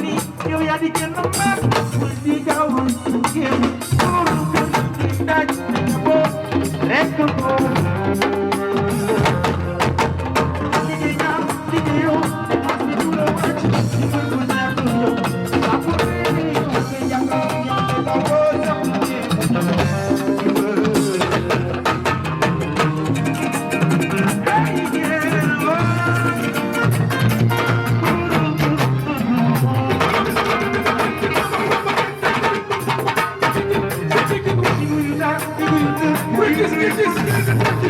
ni yow yaa di kenn mag bul di gaaw su géem loolu gën di daj boo rekk boo liggéey naa liggéeyoo ak ni du la wàcc du neex du ñëw saa bu réeré yow nga yàggal ñàkk la boo sax Bring this.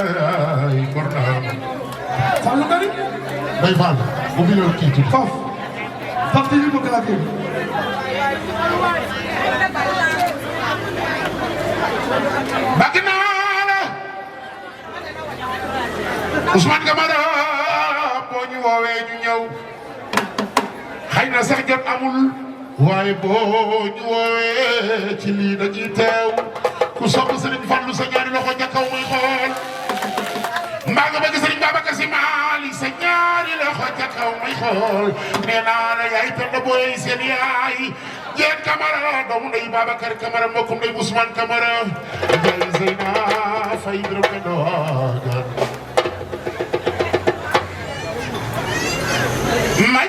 ay korna Fallou Ngari bay fall bu bi loolu kii tuuti foofu parti bi bëgg laa kii bëgg naa la Ousmane Camara boo ñu woowee ñu ñëw xëy na sax jot amul waaye boo ñu woowee ci lii dañuy teew ku sopp Serigne Fallou sa ñaari loxo ca kaw muy xool mbaa nga bëgg Serigne Babacar Sy Malick sa ñaari loxo ca kaw muy xool nee naa la yaay tëdd booy seen yaay Diène Camara doomu ndey Babacar Camara mbokkum ndey Ousmane Camara jaay Zeyna Faye Biram ke doogan ma